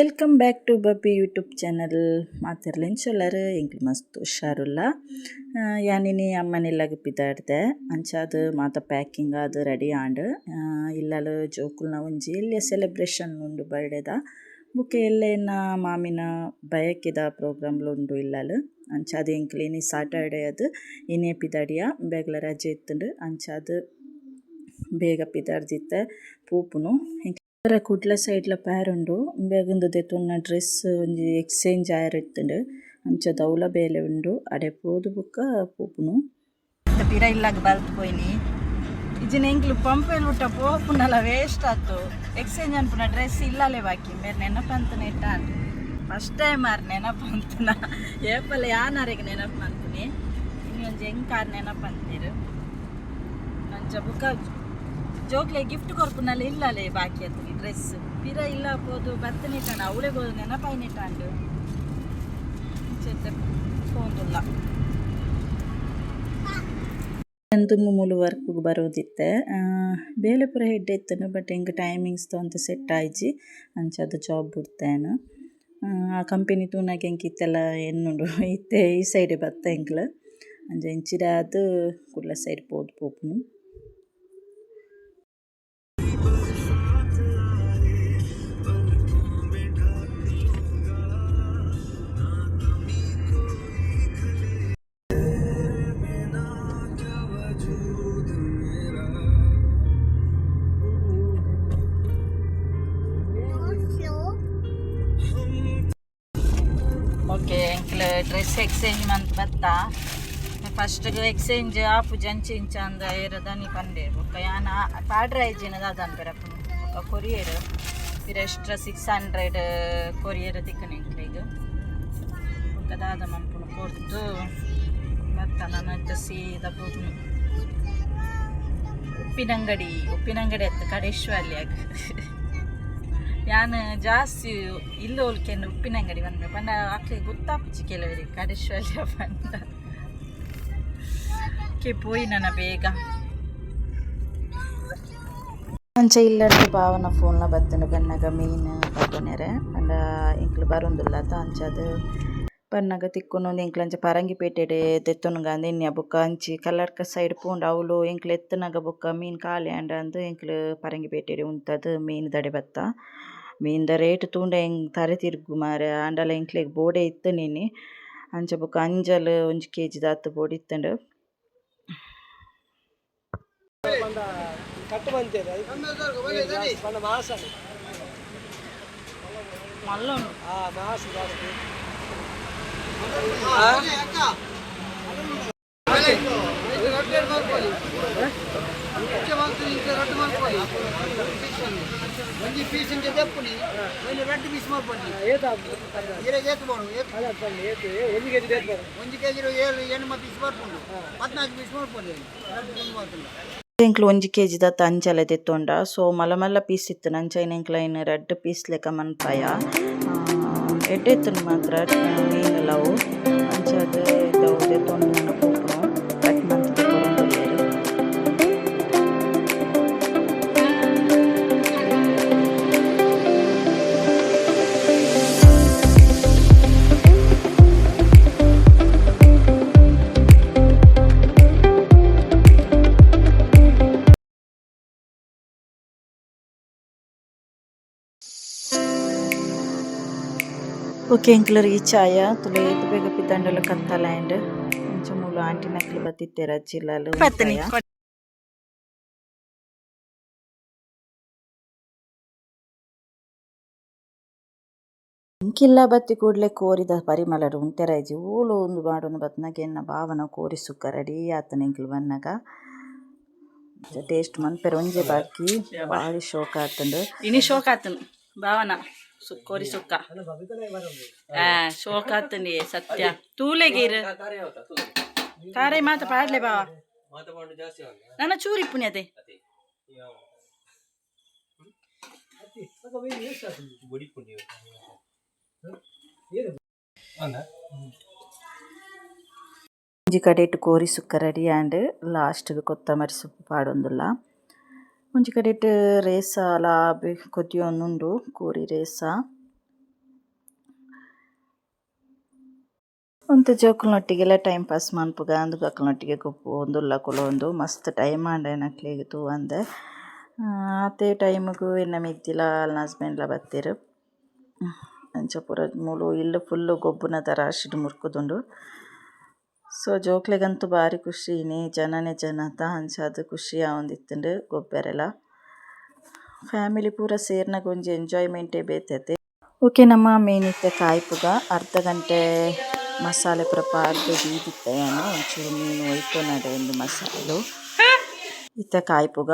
Welcome back to Babbi YouTube channel. ಮಾತಿರ್ಲೇನು ಚೊಲ್ಲರು ಎಂಕ್ಲು ಮಸ್ತ್ ಹುಷಾರುಲ್ಲ. ಯಾನಿನಿ ಅಮ್ಮನೆಲ್ಲಾಗ ಪಿದಾಡ್ದೆ ಅಂಚಾದು ಮಾತ ಪ್ಯಾಕಿಂಗ್ ಅದು ರೆಡಿ ಆಂಡ್ ಇಲ್ಲಲು ಜೋಕುಲ್ನ ಒಂಜಿ ಎಲ್ಲಿಯ ಸೆಲೆಬ್ರೇಷನ್ ಉಂಡು ಬರ್ಡೇದ ಬುಕ್ಕೆ ಎಲ್ಲೇನ ಮಾಮಿನ ಬಯಕಿದ ಪ್ರೋಗ್ರಾಮ್ಲು ಉಂಡು ಇಲ್ಲಲು ಅಂಚಾದು ಎಂಕ್ಲು ಇನಿ ಸಾಟರ್ಡೇ ಅದು ಇನೇ ಪಿದಾಡಿಯ ಬೇಗಲ ರಜೆ ಇತ್ತುಂಡು ಅಂಚಾದು ಬೇಗ ಪಿದಾಡ್ದಿತ್ತೆ ಪೂಪುನು ಕುಡ್ಲ ಸೈಡ್ಲ ಪ್ಯಾರುಂಡು ಬೇಗಂದು ದೆತೊನ್ನ ಡ್ರೆಸ್ ಒಂಜಿ ಎಕ್ಸ್ಚೇಂಜ್ ಆಯರಿತ್ತುಂಡು ಅಂಚ ದೌಲ ಬೇಲೆ ಉಂಡು ಅಡೆ ಪೋದು ಬುಕ್ಕ ಪೋಪುನು ಪಿರ ಇಲ್ಲಾಗ ಬಲ್ತ್ ಪೋಯ್ನಿ ಇಜಿನ ಎಂಕ್ಲು ಪಂಪೆಲ್ ಊಟ ಪೋಪುನಲ ವೇಸ್ಟ್ ಆತು ಎಕ್ಸ್ಚೇಂಜ್ ಅನ್ಪುನ ಡ್ರೆಸ್ ಇಲ್ಲಲೇ ಬಾಕಿ ಮೇರೆ ನೆನಪಂತನ ಇಟ್ಟಾನ್ ಫಸ್ಟ್ ಟೈಮ್ ಆರ್ ನೆನಪಂತನ ಏಪಲ್ಲ ಯಾನಾರಿಗೆ ನೆನಪು ಅಂತೀನಿ ಇನ್ನು ಒಂಜಿ ಎಂಕಾರ್ ನೆನಪಂತೀರು ಅಂಚ ಬುಕ್ಕ ಜೋಕ್ಲೆ ಗಿಫ್ಟ್ ಕೊರ್ಪುನಲ್ಲಿ ಇಲ್ಲಲೇ ಬಾಕಿ ಆತನಿ ಡ್ರೆಸ್ ಪಿರ ಇಲ್ಲ ಪೋದು ಬತ್ತನಿಟ್ಟಾಂಡು ಅವಳೇ ಬೋದು ನೆನಪಾಯಿನಿಟ್ಟಾಂಡು ಪೋಂದುಲ್ಲ ಒಂದು ಮೂಲು ವರ್ಕ್ಗೆ ಬರೋದಿತ್ತೆ ಬೇಲೆ ಪುರ ಹೆಡ್ ಇತ್ತನು ಬಟ್ ಹೆಂಗೆ ಟೈಮಿಂಗ್ಸ್ ಅಂತ ಸೆಟ್ ಆಯ್ಜಿ ಅಂಚದು ಜಾಬ್ ಬಿಡ್ತೇನು ಆ ಕಂಪನಿ ತೂನಾಗೆ ಹೆಂಗಿತ್ತೆಲ್ಲ ಎನ್ನುಂಡು ಇತ್ತೆ ಈ ಸೈಡ್ ಬತ್ತ ಹೆಂಗ್ಲು ಅಂಚ ಇಂಚಿರ ಅದು ಕುಡ್ಲ ಸೈಡ್ ಪೋದು ಪೋಪುನು ಓಕೆ ಎಂಕ್ಲು ಡ್ರೆಸ್ ಎಕ್ಸ್ಚೇಂಜ್ ಮಂತ್ ಬತ್ತಾ ಫಸ್ಟ್ ಎಕ್ಸ್ಚೇಂಜ್ ಆಪು ಜಂಚಿ ಇಂಚ ಅಂದ ಏರದನಿ ಪಂಡೆ ಬೊಕ್ಕ ಯಾನ ಪಾಡ್ರೆ ಐಜಿನದ ಅದನ್ ಬೆರಪು ಬೊಕ್ಕ ಕೊರಿಯರ್ ಪಿರ ಎಕ್ಸ್ಟ್ರಾ 600 ಕೊರಿಯರ್ ತಿಕ್ಕನ ಎಂಕ್ಲಿಗೆ ಬೊಕ್ಕ ದಾದ ಮನ್ಪುನು ಕೊರ್ದು ಬತ್ತ ನನ್ನ ಸೀದ ಪೋಪುನು ಉಪ್ಪಿನಂಗಡಿ ಎತ್ತ ಕಡೇಶ್ವರ್ಲಿಯಾಗ ಯಾನು ಜಾಸ್ತಿ ಇಲ್ಲ ಹೋಲ್ಕೆಂಡು ಉಪ್ಪಿನಂಗಡಿ ಬಂದ ಪಂಡ ಆಕ್ಲಿಗೆ ಗೊತ್ತಾಪುಚ್ಚಿ ಕೆಲವರಿಗೆ ಕಡೇಶ್ವರ್ಯ ಬಂದ ಕೆ ಪೋಯಿ ನನ್ನ ಬೇಗ ಅಂಚ ಇಲ್ಲಂಟು ಭಾವನ ಫೋನ್ಲ ಬತ್ತಂಡು ಬನ್ನಗ ಮೀನು ಪತ್ತೊನೆರೆ ಅಂಡ ಇಂಕ್ಲು ಬರೊಂದುಲ್ಲ ಅಂಚದು ಬನ್ನಗ ತಿಕ್ಕೊನೊಂದು ಎಂಕ್ಲಂಚ ಪರಂಗಿಪೇಟೆಡೆ ತೆತ್ತೊನುಗ ಅಂದ ಇನ್ಯ ಬೊಕ್ಕ ಅಂಚಿ ಕಲ್ಲಡ್ಕ ಸೈಡ್ ಪೋಂಡು ಅವಳು ಎಂಕ್ಲು ಎತ್ತನಗ ಬೊಕ್ಕ ಮೀನು ಖಾಲಿ ಅಂಡ ಅಂದು ಎಂಕ್ಲು ಪರಂಗಿಪೇಟೆಡೆ ಉಂತದು ಮೀನು ದಡೆ ಬತ್ತ ಮೀನ್ದ ರೇಟ್ ತೂಂಡ ಹೆಂಗೆ ತರೆ ತಿರುಗು ಮಾರೆ ಅಂಡಲ ಎಂಕ್ಲೆಗ್ ಬೋಡೆ ಇತ್ತು ನೀನು ಅಂಚ ಬೊಕ್ಕ ಅಂಜಲ್ 1 kg ದಾತು ಬೋಡಿ ಇತ್ತಂಡು ಒಂಜಿ ಪೀಸ್ ಇಂಚ ದೆಪ್ಪುನಿ ಒಂದು ರೆಡ್ ಪೀಸ್ ಮಾಡ್ಪಡ್ನಿ ಒಂಜಿ ಕೆಜಿ 7 ಪೀಸ್ ಮಾಡ್ಕೊಂಡು 14 ಪೀಸ್ ಮಾಡ್ಕೊಂಡು ಎಂಕ್ಲು 1 kg ದಾತ ಅಂಚಲ ತೆತ್ತೊಂಡ ಸೊ ಮಲ್ಲ ಪೀಸ್ ಇತ್ತು ನಂಚೈನ ಎಂಕ್ಲೈನ್ ರೆಡ್ ಪೀಸ್ ಲೆಕ್ಕ ಮನ್ಪಾಯ ಎಡ್ಡೆತ್ತನು ಮಾತ್ರ ಮೀನೆಲ್ಲವು ಅಂಚದು ಇದ್ದವು ತೆತ್ತೊಂಡು ನನ್ನ ಪೋಪುನು ಕಟ್ ಮಂತ್ ಕೊರೊಂದುಲ್ಲೆರು ಓಕೆ ಎಂಕ್ಲು ರೀಚ್ ಆಯ ತುಲೇದು ಬೇಗ ಪಿತ್ತಂಡಲ ಕತ್ತಲಾಂಡ್ ಅಂಚ ಮೂಲು ಆಂಟಿ ನಕ್ಲು ಬತ್ತಿತ್ತೆ ರಜ್ಜಿಲ್ಲಲು ಇಂಕಿಲ್ಲ ಬತ್ತಿ ಕೂಡಲೇ ಕೋರಿದ ಪರಿಮಳಡು ಉಂತೆರಾಯ್ಜಿ ಊಳು ಒಂದು ಮಾಡೋನು ಬತ್ನಾಗ ಎನ್ನ ಭಾವನ ಕೋರಿ ಸುಕ್ಕ ರೆಡಿ ಆತನ ಎಂಕ್ಲು ಬನ್ನಗ ಟೇಸ್ಟ್ ಮನ್ಪೆರ ಒಂಜೆ ಬಾಕಿ ಭಾರಿ ಶೋಕ ಆತಂಡು ಇನಿ ಶೋಕ ಆತನು ಭಾವನ ಕೋರಿ ಸುಕ್ಕ ಶೋಕ ಆತಂಡಿ ಸತ್ಯ ತೂಲೆಗೀರ್ ಕಾರೈ ಮಾತ ಪಾಡ್ಲೆ ಬಾವ ನನ್ನ ಚೂರಿ ಪುಣ್ಯತೆ ಒಂಜಿ ಕಡೆ ಇಟ್ಟು ಕೋರಿ ಸುಕ್ಕ ರೆಡಿ ಆಂಡ್ ಲಾಸ್ಟ್ಗೆ ಕೊತ್ತಂಬರಿ ಸೊಪ್ಪು ಪಾಡೊಂದುಲ್ಲ ಒಂಜಿ ಕಡೆ ರೇಸ ಲಾಬ್ ಕೊದ್ದಿಯೊಂದುಂಡು ಕೋರಿ ರೇಸ ಒಂದು ಜೋಕುಲ್ನೊಟ್ಟಿಗೆಲ್ಲ ಟೈಮ್ ಪಾಸ್ ಮನ್ಪುಗ ಅಂದು ಅಕ್ಲನೊಟ್ಟಿಗೆ ಗೊಪ್ಪು ಒಂದುಲ್ಲ ಕುಲೊಂದು ಮಸ್ತ್ ಟೈಮ್ ಆಂಡೆ ನಕ್ಲಿಗೆ ತೂ ಅಂದೆ ಅದೇ ಟೈಮ್ಗೂ ಎನ್ನ ಮಿದ್ದಿಲ ಅಲ್ನ ಹಸ್ಬೆಂಡ್ಲ ಬತ್ತಿರು ಅಂಚ ಪೂರ ಮೂಲು ಇಲ್ಲು ಫುಲ್ಲು ಗೊಬ್ಬುನ ಥರ ಅಷ್ಟಿಡು ಮುರ್ಕುದುಂಡು ಸೊ ಜೋಕ್ಲೆಗಂತೂ ಭಾರಿ ಖುಷಿ ಜನನೇ ಜನತ ಅಂಚಾದ ಖುಷಿ ಆವೊಂದಿತ್ತುಂಡು ಗೊಬ್ಬರೆಲ್ಲ ಫ್ಯಾಮಿಲಿ ಪೂರ ಸೇರ್ನಾಗ ಒಂಜಿ ಎಂಜಾಯ್ಮೆಂಟೇ ಬೇತೈತೆ. ಓಕೆ ನಮ್ಮ ಮೇನ್ ಇತ್ತೆ ಕಾಯ್ಪುಗ ಅರ್ಧ ಗಂಟೆ ಮಸಾಲೆ ಪೂರ ಪಾರ್ದು ಬೀದಿತ್ತೆ ಏನು ಒಂಚೂರು ಮೀನು ಒಯ್ಕೊನಡೆ ಒಂದು ಮಸಾಲೆಲು ಇತ್ತೆ ಕಾಯ್ಪುಗ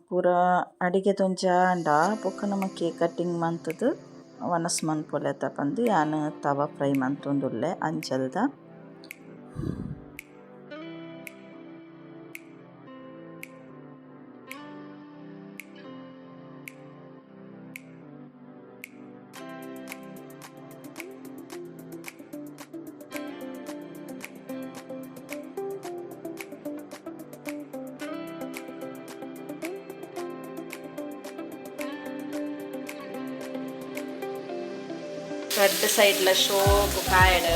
ಪೂರ ಅಡಿಗೆದೊಂಜ ಅಂಡ ಬೊಕ್ಕ ನಮ್ಮ ಕೇಕ್ ಕಟ್ಟಿಂಗ್ ಮಂತದ್ದು ವನಸ್ ಮನ್ಪೊಲೆ ತಪಂದು ಯಾನು ತವ ಫ್ರೈ ಮಂತೊಂದುಲ್ಲೆ ಅಂಚಲ್ದ ரெட் சைடில் ஷோப்பு காயடு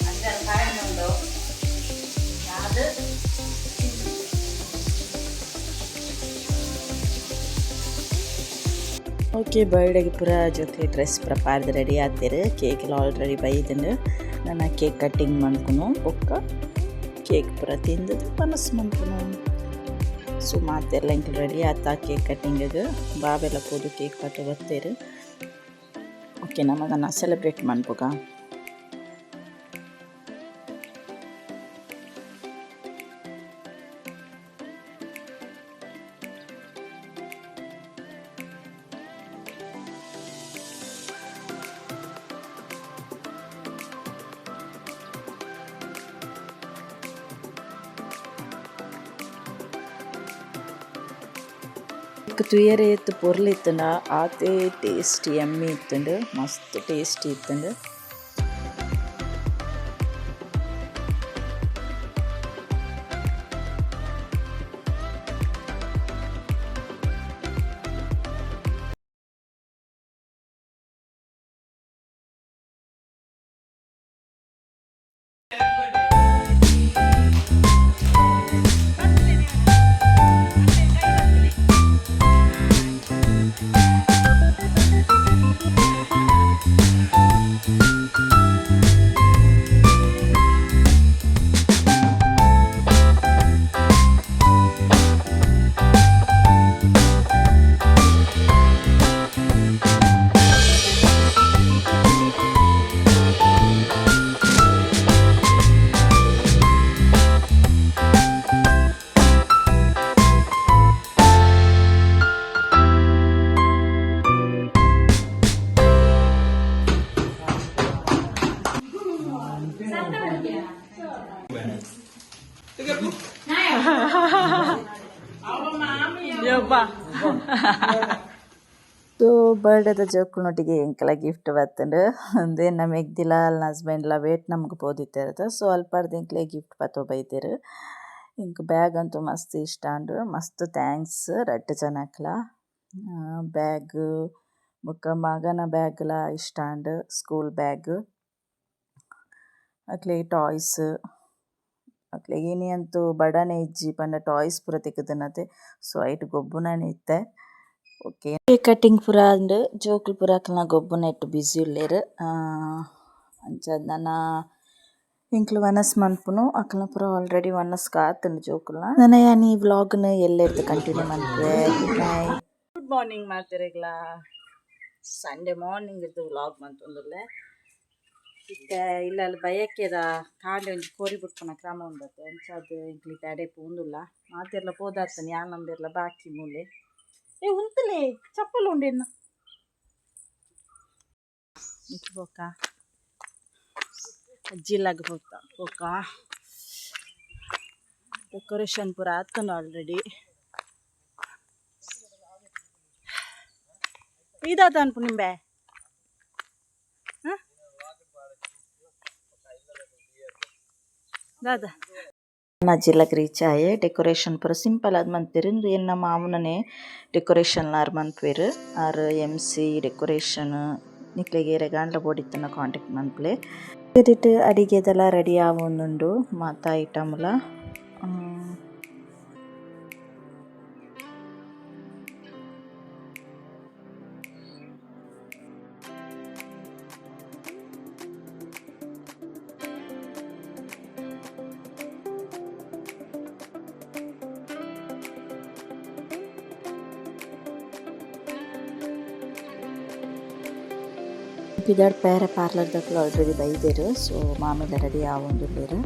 அஞ்சாறு காயணுண்டோ அது ಓಕೆ ಬರ್ಡೇಗೆ ಪೂರ ಜೊತೆ ಡ್ರೆಸ್ ಪೂರ ಪಾರ್ದು ರೆಡಿ ಆಗ್ತೀರಿ ಕೇಕೆಲ್ಲ ಆಲ್ರೆಡಿ ಬೈದಂಡು ನಾನು ಕೇಕ್ ಕಟ್ಟಿಂಗ್ ಮಾಡ್ಕೊನು ಬೊಕ್ಕ ಕೇಕ್ ಪೂರ ತಿಂದು ಪನಸ್ ಮನ್ಪುನು ಸೊ ಮಾತೆಲ್ಲ ಇಂಕ್ಲು ರೆಡಿ ಆತ ಕೇಕ್ ಕಟ್ಟಿಂಗಿಗೆ ಬಾಬೆಲ್ಲ ಪೋದು ಕೇಕ್ ಕಟ್ಟು ಬರ್ತೀರಿ ಓಕೆ ನಮಗನ್ನ ಸೆಲೆಬ್ರೇಟ್ ಮನ್ಪುಗ ತುಯರೆ ಎತ್ತು ಪೊರ್ಲಿತ್ತಂಡ ಆತೇ ಟೇಸ್ಟ್ ಎಮ್ಮಿ ಇತ್ತಂಡು ಮಸ್ತ್ ಟೇಸ್ಟಿ ಇತ್ತಂಡು ಸೊ ಬರ್ಡೇದ ಜೋಕುಲ್ನೊಟ್ಟಿಗೆ ಎಂಕಲ ಗಿಫ್ಟ್ ಬತ್ತಂಡು ಅಂದೆ ನಮಗೆ ದಿಲ ಅಲ್ನ ಹಸ್ಬೆಂಡ್ಲ ವೇಟ್ ನಮ್ಗೆ ಪೋದಿತ್ತಿರತ್ತೆ ಸೊ ಅಲ್ಪಾರ್ದು ಎಂಕ್ಲೆ ಗಿಫ್ಟ್ ಪತ್ತೋ ಬೈತೀರು ಇಂಕ್ ಬ್ಯಾಗ್ ಅಂತೂ ಮಸ್ತ್ ಇಷ್ಟ ಅಂಡು ಮಸ್ತ್ ಥ್ಯಾಂಕ್ಸ್ ರಡ್ಡ್ ಜನಕ್ಲ ಬ್ಯಾಗ್ ಬೊಕ್ಕ ಮಗನ ಬ್ಯಾಗ್ಲ ಇಷ್ಟ ಅಂಡು ಸ್ಕೂಲ್ ಬ್ಯಾಗ್ ಅಕ್ಲೆ ಟಾಯ್ಸ್ ಅಕ್ಲೆ ಏನಿ ಅಂತೂ ಬಡನೆ ಇಜ್ಜಿ ಪಂಡ ಟಾಯ್ಸ್ ಪೂರ ತೆಕ್ಕುದನತೆ ಸೊ ಐಟ್ ಗೊಬ್ಬುನನೆ ಇತ್ತೆ ಓಕೆ ಕೇಕ್ ಕಟ್ಟಿಂಗ್ ಪೂರ ಅಂಡ್ ಜೋಕುಲು ಪೂರ ಅಕ್ಲ್ನ ಗೊಬ್ಬುನ ಇಟ್ಟು ಬ್ಯುಸಿ ಉಲ್ಲೇರು ಅಂಚಾದ್ ನನ್ನ ಇಂಕ್ಲು ವನಸ್ ಮನ್ಪುನು ಅಕ್ಲ್ನ ಪೂರ ಆಲ್ರೆಡಿ ವನಸ್ ಕಾತುಂಡು ಜೋಕುಲ್ನ ನನ್ನ ಯಾನ್ ಈ ವ್ಲಾಗ್ನ ಎಲ್ಲೆಡ್ದು ಕಂಟಿನ್ಯೂ ಮನ್ಪುವೆ ಗುಡ್ ನೈಟ್ ಗುಡ್ ಮಾರ್ನಿಂಗ್ ಮಾತೆರೆಗ್ಲ ಸಂಡೇ ಮಾರ್ನಿಂಗ್ ಇದ್ದು ವ್ಲಾಗ್ ಮಂತೊಂದುಲ್ಲೆ ಇತ್ತೆ ಇಲ್ಲಲ್ಲಿ ಬಯಕೆದ ಕಾಂಡೆ ಒಂಜಿ ಕೋರಿ ಬಿಟ್ಪುನ ಕ್ರಮ ಉಂಡತೆ ಅಂಚಾದ್ ಇಂಕ್ಲಿ ತಡೆ ಪೂಂದುಲ್ಲ ಮಾತೆರ್ಲ ಪೋದಾತನಿ ಯಾನ್ ನಂಬೆರ್ಲ ಬಾಕಿ ಮೂಲೆ ಏ ಉಂತಲೇ ಚಪ್ಪಲ್ ಉಂಡೆನ್ನ ಬೋಕ ಅಜ್ಜಿಲಾಗ ಬೋಕ ಡೆಕೋರೇಷನ್ ಪೂರ ಆತನು ಆಲ್ರೆಡಿ ಇದಾತ ಅನ್ಪು ನಿಂಬೆ ದಾದ ನಜ್ಜಿಲಕ್ ರೀಚ್ ಆಯೆ ಡೆಕೋರೇಷನ್ ಪೂರ ಸಿಂಪಲ್ ಅದು ಮಂತಿರು ಎನ್ನ ಮಾಮೂನನೆ ಡೆಕೋರೇಷನ್ ಆರು ಮನ್ಪುವೆರು ಆರು MC ಡೆಕೋರೇಷನ್ ನಿಕ್ಲೆಗೇರೆ ಗಾಂಡ್ಲ ಬೋಡಿತ್ತನ ಕಾಂಟ್ಯಾಕ್ಟ್ ಮನ್ಪುಲೆ ಅಡಿಗೆದೆಲ್ಲ ರೆಡಿ ಆವೊಂದುಂಡು ಮಾತ ಐಟಮ್ಲ ಪಿದಾಡ್ ಬೇರೆ ಪಾರ್ಲರ್ದಾಗಲು ಆಲ್ರೆಡಿ ಬೈದೇರು ಸೊ ಮಾಮೆಲ್ಲ ರೆಡಿ ಆವೊಂದುಲ್ಲೆರು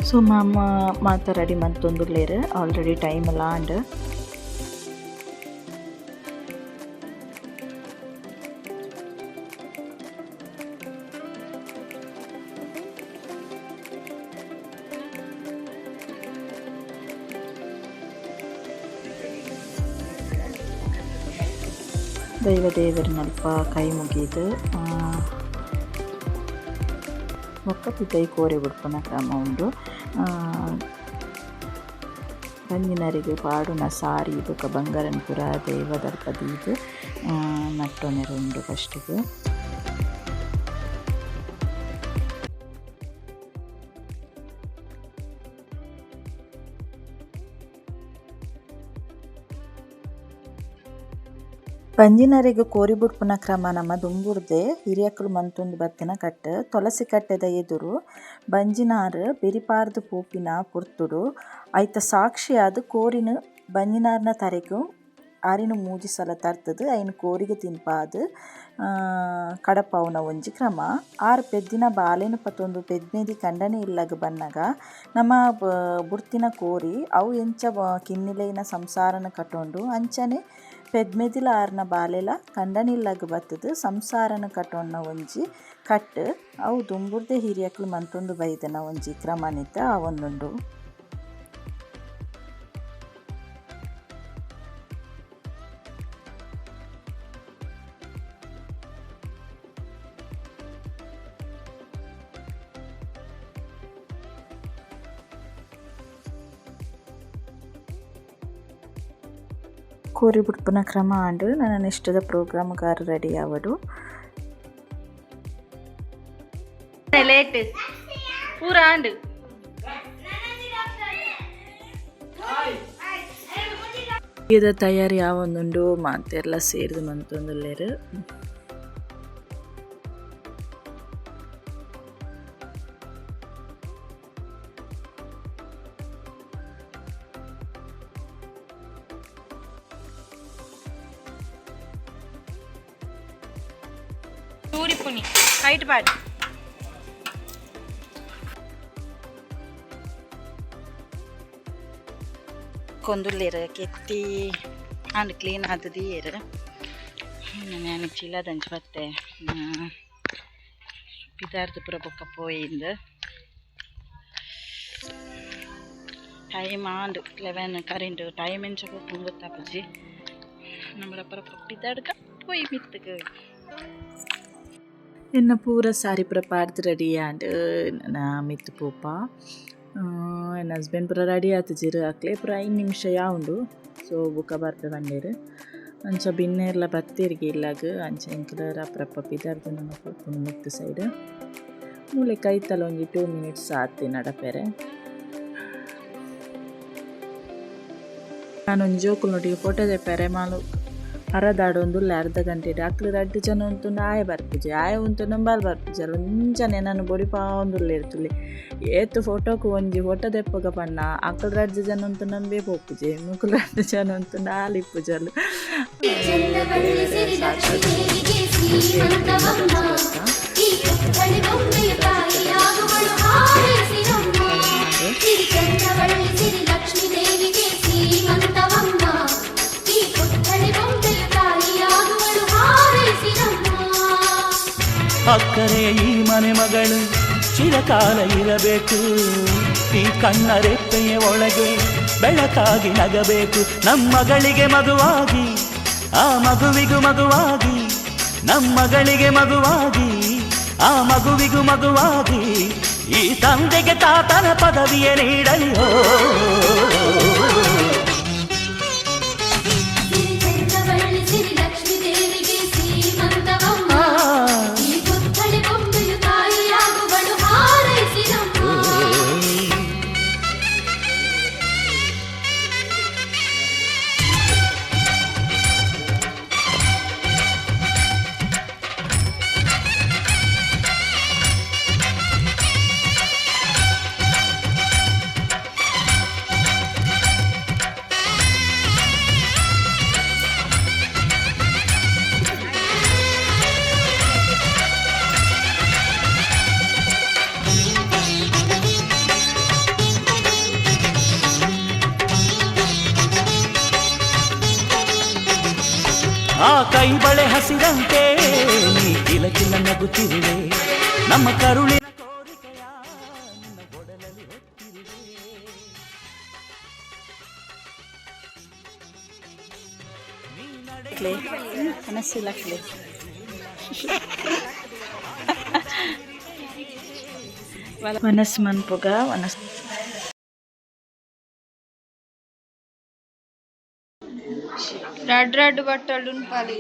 ಸೊ ಮಾಮ ಮಾತ ರೆಡಿ ಮಂತೊಂದುಲ್ಲೆರು ಆಲ್ರೆಡಿ ಟೈಮ್ ಲಾಂಡ್ ದೇವರಿನಲ್ಪ ಕೈ ಮುಗಿದು ಒಕ್ಕತ್ತಿದ್ದೈ ಕೋರೆ ಬಿಡ್ಪುನ ಕ್ರಮ ಉಂಡು ಬಂಜಿನರಿಗೆ ಪಾಡುನ ಸಾರಿ ಬೊಕ ಬಂಗಾರನ ಪೂರ ದೈವದಲ್ಪ ದೀದು ನಟ್ಟೊನೆರು ಉಂಡು ಫಸ್ಟಿಗೆ ಪಂಜಿನರಿಗೆ ಕೋರಿ ಬುಡ್ಪುನ ಕ್ರಮ ನಮ್ಮ ದುಂಬುರ್ದೆ ಹಿರಿಯಕ್ಕಳು ಮಂತೊಂದು ಬತ್ತಿನ ಕಟ್ಟು ತುಳಸಿ ಕಟ್ಟೆದ ಎದುರು ಬಂಜಿನಾರು ಬೆರಿಪಾರ್ದು ಪೂಪಿನ ಪುರ್ತುಡು ಐತ ಸಾಕ್ಷಿಯಾದ ಕೋರಿನ ಬಂಜಿನಾರ್ನ ತರೆಗೂ ಆರಿನ ಮೂಜಿ ಸಲ ತರ್ತದು ಐನು ಕೋರಿಗೆ ತಿನ್ಪಾದು ಕಡಪವನ ಒಂಜಿ ಕ್ರಮ ಆರು ಪೆದ್ದಿನ ಬಾಲೆನು ಪತ್ತೊಂದು ಪೆದ್ಮೇದಿ ಕಂಡನೆ ಇಲ್ಲಗ ಬನ್ನಗ ನಮ್ಮ ಬುರ್ತಿನ ಕೋರಿ ಅವು ಎಂಚ ಕಿನ್ನಿಲೆಯಿನ ಸಂಸಾರನ ಕಟ್ಟೊಂಡು ಅಂಚನೆ ಪೆದ್ಮೆದಿಲ ಆರ್ನ ಬಾಲೆಲ ಕಂಡನಿಲ್ಲಗ ಬತ್ತದು ಸಂಸಾರನ ಕಟ್ಟೊಂಡ ಒಂಜಿ ಕಟ್ಟು ಅವು ದುಂಬುರ್ದೆ ಹಿರಿಯಕ್ಲು ಮಂತೊಂದು ಬೈದನ ಒಂಜಿ ಕ್ರಮನಿತ ಅವೊಂದುಂಡು ಕೋರಿ ಬುಡ್ಪುನ ಕ್ರಮ ಆಂಡು ನನ್ನ ಇಷ್ಟದ ಪ್ರೋಗ್ರಾಮ್ಗಾರು ರೆಡಿ ಆವಡು ಲೇಟ್ ಪೂರ ಆಂಡು ಇದ ತಯಾರಿ ಯಾವೊಂದುಂಡು ಮಾತೆಲ್ಲ ಸೇರಿದು ಮಂತೊಂದುಲ್ಲೆರು ತೂರಿಪುನಿ ಕೈಟ್ ಪಾಡಿ ಕೊಂದುಲ್ಲೆರು ಕೆತ್ತಿ ಆಂಡ್ ಕ್ಲೀನ್ ಆದದಿಯರು ನಾನು ಚೀಲದಂಚು ಬತ್ತೆ ಪಿದಾರ್ದು ಪುರ ಬೊಕ್ಕ ಪೋಯಿಂದು ಟೈಮ್ ಆಂಡ್ 11 ಕರೆಂಟ್ ಟೈಮ್ ಎಂಚ ಕೊಟ್ಟು ಗೊತ್ತಾಪಜಿ ನಮ್ಮಳ ಪುರ ಪಿದಾಡ್ಕ ಪೋಯಿ ಮಿತ್ತಗ ಎನ್ನ ಪೂರ ಸಾರಿ ಪುರ ಪಾಡ್ದು ರೆಡಿ ಆಂಡ್ ನಾ ಮಿತ್ತು ಪೋಪ ನನ್ನ ಹಸ್ಬೆಂಡ್ ಪುರ ರೆಡಿ ಆತಜಿರು ಅಕ್ಲೆ ಪುರ 5 ನಿಮಿಷ ಯಾವುಂಡು ಸೊ ಬುಕ್ಕ ಬರ್ಪೆ ಬಂಡೇರು ಅಂಚ ಬಿನ್ನೆರ್ಲ ಬತ್ತಿರ್ಗೆ ಇಲ್ಲಾಗ ಅಂಚ ಎಂಕಲರ ಅಪ್ರಪ್ಪ ಪಿದಾರ್ದು ನನ್ನ ಕೊಡ್ಕೊಂಡು ಮಿತ್ತು ಸೈಡ್ ಮೂಲೆ ಕೈತಲ್ಲ ಒಂಜಿ 2 ಮಿನಿಟ್ಸ್ ಆತಿ ನಡಪೆರೆ ನಾನೊಂದು ಜೋಕುಲು ನೋಟಿಗೆ ಫೋಟೋ ತೆಪ್ಪೆರೆ ಮಾಲು ಅರದಾಡೊಂದುಲ್ಲ ಅರ್ಧ ಗಂಟೆ ಅಕ್ಲು 2 ಜನ ಉಂತುಂಡು ಆಯ ಬರ್ಪುಜಿ ಆಯ ಉಂತು ನಂಬಲ್ ಬರ್ಪುಜಿ ಒಂಜನೆ ನಾನು ಬೊಡಿಪಾ ಒಂದುಲ್ಲ ಇರ್ತುಲಿ ಏತು ಫೋಟೋಕು ಒಂಜಿ ಫೋಟೋ ತೆಪ್ಪಗ ಪಣ್ಣ ಅಕ್ಲು 2 ಜನ ಉಂತು ನಂಬೇ ಪೋಪುಜಿ ಮುಕ್ಕಲು 2 ಜನ ಉಂತು ನಾಲಿಪ್ಪುಜಲು ಅಕ್ಕರೆ ಈ ಮನೆ ಮಗಳು ಚಿರಕಾಲ ಇರಬೇಕು. ಈ ಕಣ್ಣ ರೆಪ್ಪೆಯ ಒಳಗೆ ಬೆಳಕಾಗಿ ನಗಬೇಕು. ನಮ್ಮಗಳಿಗೆ ಮಗುವಾಗಿ ಆ ಮಗುವಿಗೂ ಮಗುವಾಗಿ, ನಮ್ಮಗಳಿಗೆ ಮಗುವಾಗಿ ಆ ಮಗುವಿಗೂ ಮಗುವಾಗಿ, ಈ ತಂದೆಗೆ ತಾತನ ಪದವಿಯ ನೀಡಲಿ. ಆ ಕೈ ಬಳೆ ಹಸಿರಂತೆ ನೀ ಕಿಲಕಿಲ ನಗುತ್ತಿರುವೆ. ನಮ್ಮ ಕರುಳಿನ ಕೋರಿಕೆಯ ನಿನ್ನ ಒಡಲಲ್ಲಿ ಹೊತ್ತಿರುವೆ. ಮನಸ್ಸಿಲ್ಲಕ್ಲೆ ವನಸ್ ಮನ್ಪುಗ ವನಸ್ రెడ్ బట్టలు పాలి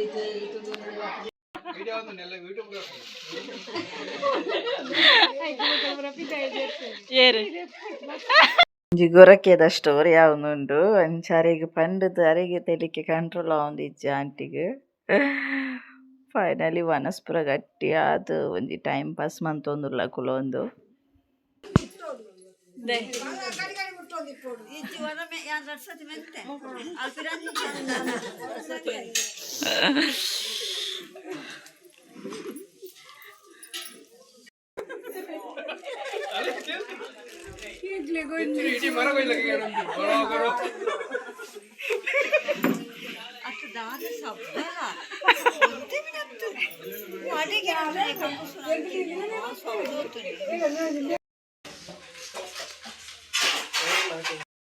ಒಂಜಿ ಗೊರಕೆದ ಸ್ಟೋರಿ ಯಾವನುಂಡು ಅಂಚ ಅರೆಗ್ ಪಂಡದ ಅರೆಗೆ ತೆಲಿಕೆ ಕಂಟ್ರೋಲ್ ಆವೊಂದಿಜ್ಜಿ ಆಂಟಿಗ್. ಫೈನಲಿ ವನಸ್ಪುರ ಗಟ್ಟಿ ಆದ್ ಒಂಜಿ ಟೈಮ್ ಪಾಸ್ ಮಂತೊಂದುಲ್ಲ ಕುಲೊಂದು.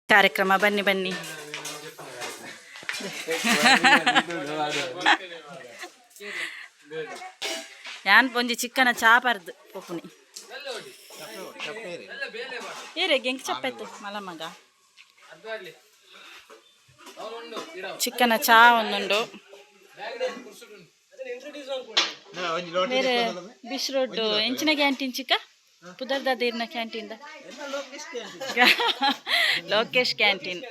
ಕಾರ್ಯಕ್ರಮ ಬನ್ನಿ ಬನ್ನಿ. ಯಾನ್ ಒಂಜಿ ಚಿಕ್ಕನ ಚಾಪರ್ದು ಪೊಪ್ಪುನಿ ಏರೆ ಎಂಕ್ ಚಪ್ಪಾಯ್ತು ಮಲ ಮಗ ಚಿಕ್ಕನ ಚಾ ಒಂದುಂಡು. ಬೇರೆ ಬಿಶ್ ರೋಡ್ ಎಂಚಿನ ಕ್ಯಾಂಟೀನ್ ಚಿಕ್ಕ ಪುದರ್ದಾದಿರ್ನ ಕ್ಯಾಂಟೀನ್ ಲೋಕೇಶ್ ಕ್ಯಾಂಟೀನ್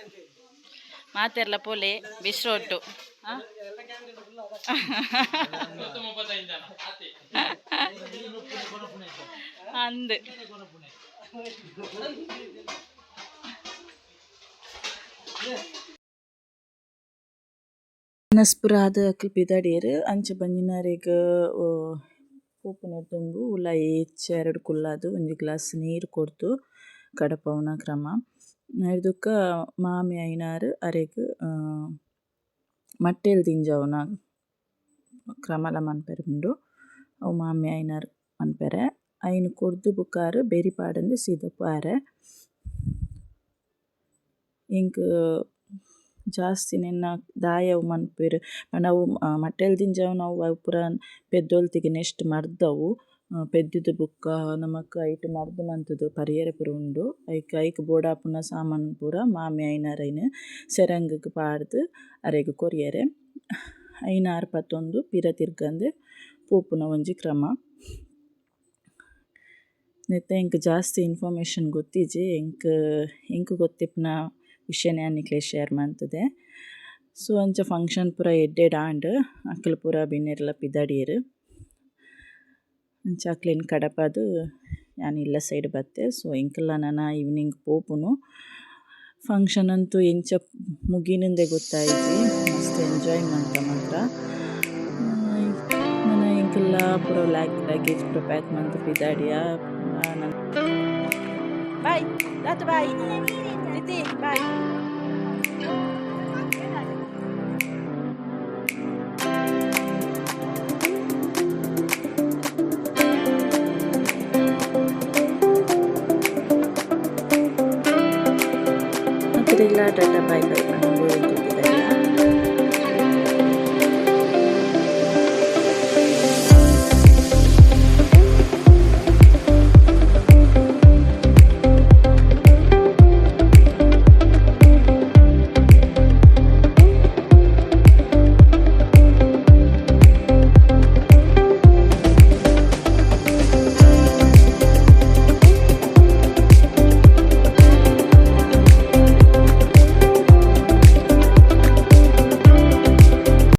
ಮಾತೆರ್ಲ ಪೋಲೆ ಬಿಶ್ ರೋಡ್ ಅಂದ್ ವನಸ್ಪುರ ಆದ ಅಕ್ಲ್ ಪಿದಾಡಿಯರ್ ಅಂಚ ಬಂಜಿನಾರೆಗ್ ಪೋಪುನ ತುಂಬು ಉಲ ಏಚ್ 2 ಕುಲ್ಲಾದು ಒಂಜಿ ಗ್ಲಾಸ್ ನೀರು ಕೊರ್ದು ಕಡಪವುನ ಕ್ರಮ. ಐದುಕ್ಕ ಮಾಮಿ ಐನಾರು ಅರೆಗ್ ಮಟ್ಟೆಲ್ ದಿಂಜವುನ ಕ್ರಮಲ ಮನ್ಪೆರೆ ಉಂಡು. ಅವು ಮಾಮಿ ಐನಾರು ಮನ್ಪೆರೆ ಐನು ಕೊರ್ದು ಬುಕ್ಕಾರು ಬೇರಿ ಪಾಡಂದು ಸೀದ ಪಾರೆ. ಇಂಕ್ ಜಾಸ್ತಿ ನೆನ್ನ ದಾಯವು ಮನ್ಪೆರ್ ನಾವು ಮಟ್ಟೆಲ್ ದಿಂಜವು ನಾವು ಅವು ಪೂರ ಪೆದ್ದೊಲ್ತಿಗೆ ನೆಕ್ಸ್ಟ್ ಮರ್ದವು ಪೆದ್ದಿದ ಬುಕ್ಕ ನಮಕ್ ಐಟ್ ಮರ್ದು ಮಂತುದು ಪರಿಯರೆ ಪೂರ ಉಂಡು. ಐಕ್ ಬೋಡಾಪುನ ಸಾಮಾನು ಪೂರ ಮಾಮಿ ಐನಾರೈನ್ ಸೆರಂಗಗ್ ಪಾಡ್ದು ಅರೆಗ್ ಕೊರಿಯರೆ. ಐನಾರು ಪತ್ತೊಂದು ಪಿರ ತಿರ್ಗಂದು ಪೋಪುನ ಒಂಜಿ ಕ್ರಮ. ನೆತ್ತ ಎಂಕ್ ಜಾಸ್ತಿ ಇನ್ಫಾರ್ಮೇಷನ್ ಗೊತ್ತಿಜ್ಜಿ ಎಂಕ್ ಗೊತ್ತಿಪ್ಪುನ ವಿಷಯನೇ ಅನ್ನಿಕ್ಲೆ ಶೇರ್ ಮಂತದೆ. ಸೊ ಅಂಚ ಫಂಕ್ಷನ್ ಪೂರ ಎಡ್ಡೆಡ್ ಆಂಡ್ ಅಕ್ಲ್ ಪೂರ ಬಿನ್ನೆರ್ಲ ಪಿದಾಡಿಯರ್ ಅಂಚ ಅಕ್ಲೆನ್ ಕಡಪದು ಯಾನ್ ಇಲ್ಲ ಸೈಡ್ ಬತ್ತೆ. ಸೊ ಎಂಕಲ್ಲ ನನ್ನ ಈವ್ನಿಂಗ್ ಪೋಪುನು ಫಂಕ್ಷನ್ ಅಂತೂ ಎಂಚ ಮುಗಿನಿಂದೆ ಗೊತ್ತಾಯಿತು. ಮಸ್ತ್ ಎಂಜಾಯ್ ಮಂತ ಮಾತ್ರ ನನ್ನ ಎಂಕಲ್ಲ ಪೂರ ಲಗೇಜ್ ಪೂರ ಪ್ಯಾಕ್ ಮಂತ್ ಪಿದಾಡಿಯ. ಬಾಯ್ ದಾತು ಬಾಯ್ ದಿತಿ ಬಾಯ್. ಟಾಟಾ ಬಾಯ್ ಬಾಯ್.